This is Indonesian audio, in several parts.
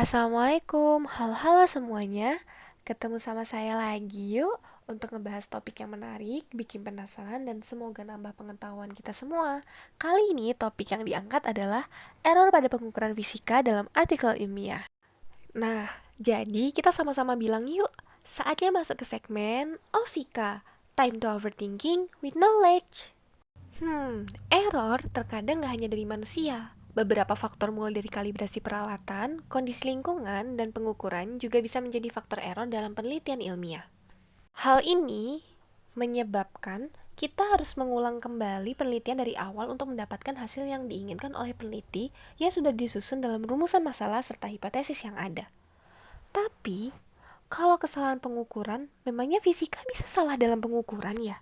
Assalamualaikum, halo-halo semuanya. Ketemu sama saya lagi yuk untuk ngebahas topik yang menarik, bikin penasaran, dan semoga nambah pengetahuan kita semua. Kali ini topik yang diangkat adalah error pada pengukuran fisika dalam artikel ilmiah. Nah, jadi kita sama-sama bilang yuk, saatnya masuk ke segmen Ovika, Time to Overthinking with Knowledge. Error terkadang nggak hanya dari manusia. Beberapa faktor mulai dari kalibrasi peralatan, kondisi lingkungan, dan pengukuran juga bisa menjadi faktor error dalam penelitian ilmiah. Hal ini menyebabkan kita harus mengulang kembali penelitian dari awal untuk mendapatkan hasil yang diinginkan oleh peneliti yang sudah disusun dalam rumusan masalah serta hipotesis yang ada. Tapi, kalau kesalahan pengukuran, memangnya fisika bisa salah dalam pengukuran ya?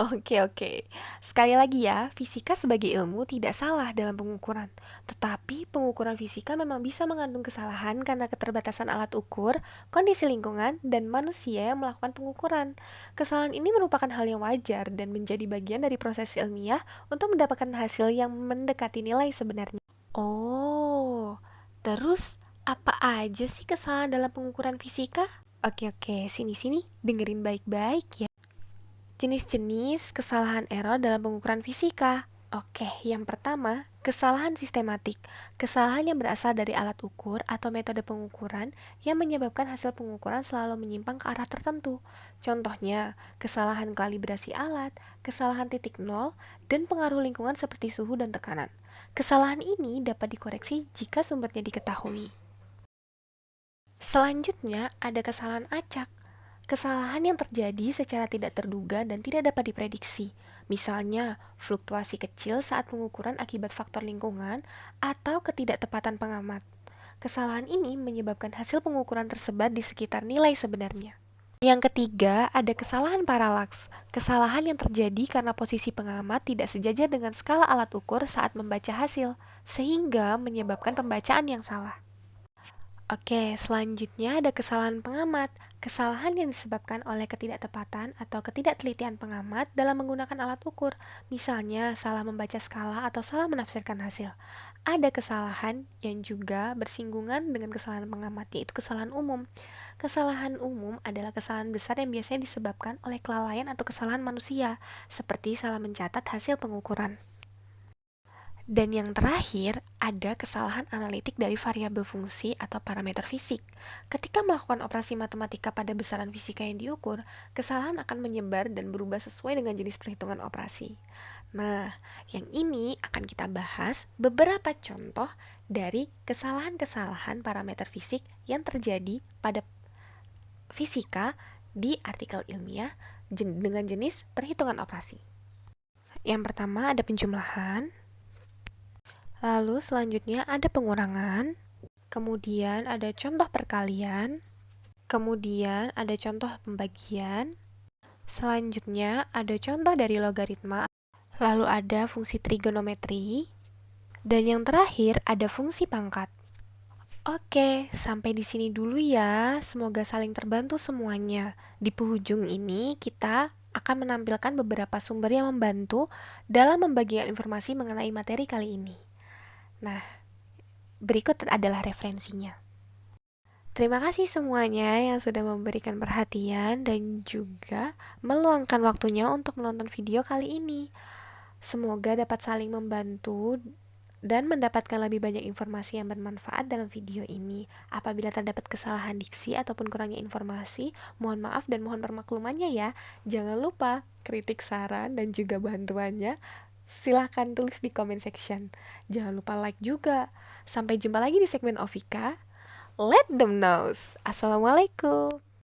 Oke. Sekali lagi ya, fisika sebagai ilmu tidak salah dalam pengukuran. Tetapi pengukuran fisika memang bisa mengandung kesalahan karena keterbatasan alat ukur, kondisi lingkungan, dan manusia yang melakukan pengukuran. Kesalahan ini merupakan hal yang wajar dan menjadi bagian dari proses ilmiah untuk mendapatkan hasil yang mendekati nilai sebenarnya. Oh, terus apa aja sih kesalahan dalam pengukuran fisika? Oke, sini-sini dengerin baik-baik ya. Jenis-jenis kesalahan error dalam pengukuran fisika. Oke, yang pertama, kesalahan sistematik. Kesalahan yang berasal dari alat ukur atau metode pengukuran yang menyebabkan hasil pengukuran selalu menyimpang ke arah tertentu. Contohnya, kesalahan kalibrasi alat, kesalahan titik nol, dan pengaruh lingkungan seperti suhu dan tekanan. Kesalahan ini dapat dikoreksi jika sumbernya diketahui. Selanjutnya, ada kesalahan acak. Kesalahan yang terjadi secara tidak terduga dan tidak dapat diprediksi. Misalnya, fluktuasi kecil saat pengukuran akibat faktor lingkungan atau ketidaktepatan pengamat. Kesalahan ini menyebabkan hasil pengukuran tersebar di sekitar nilai sebenarnya. Yang ketiga, ada kesalahan paralaks. Kesalahan yang terjadi karena posisi pengamat tidak sejajar dengan skala alat ukur saat membaca hasil, sehingga menyebabkan pembacaan yang salah. Oke, selanjutnya ada kesalahan pengamat. Kesalahan yang disebabkan oleh ketidaktepatan atau ketidaktelitian pengamat dalam menggunakan alat ukur, misalnya salah membaca skala atau salah menafsirkan hasil. Ada kesalahan yang juga bersinggungan dengan kesalahan pengamat, yaitu kesalahan umum. Kesalahan umum adalah kesalahan besar yang biasanya disebabkan oleh kelalaian atau kesalahan manusia, seperti salah mencatat hasil pengukuran. Dan yang terakhir, ada kesalahan analitik dari variabel fungsi atau parameter fisik. Ketika melakukan operasi matematika pada besaran fisika yang diukur, kesalahan akan menyebar dan berubah sesuai dengan jenis perhitungan operasi. Nah, yang ini akan kita bahas beberapa contoh dari kesalahan-kesalahan parameter fisik yang terjadi pada fisika di artikel ilmiah dengan jenis perhitungan operasi. Yang pertama ada penjumlahan. Lalu selanjutnya ada pengurangan, kemudian ada contoh perkalian, kemudian ada contoh pembagian, selanjutnya ada contoh dari logaritma, lalu ada fungsi trigonometri, dan yang terakhir ada fungsi pangkat. Oke, sampai di sini dulu ya. Semoga saling terbantu semuanya. Di penghujung ini kita akan menampilkan beberapa sumber yang membantu dalam membagikan informasi mengenai materi kali ini. Nah, berikut adalah referensinya. Terima kasih semuanya yang sudah memberikan perhatian dan juga meluangkan waktunya untuk menonton video kali ini. Semoga dapat saling membantu dan mendapatkan lebih banyak informasi yang bermanfaat dalam video ini. Apabila terdapat kesalahan diksi ataupun kurangnya informasi, mohon maaf dan mohon permaklumannya ya. Jangan lupa kritik, saran, dan juga bantuannya silahkan tulis di comment section. Jangan lupa like juga. Sampai jumpa lagi di segmen Ovika. Let them know. Assalamualaikum.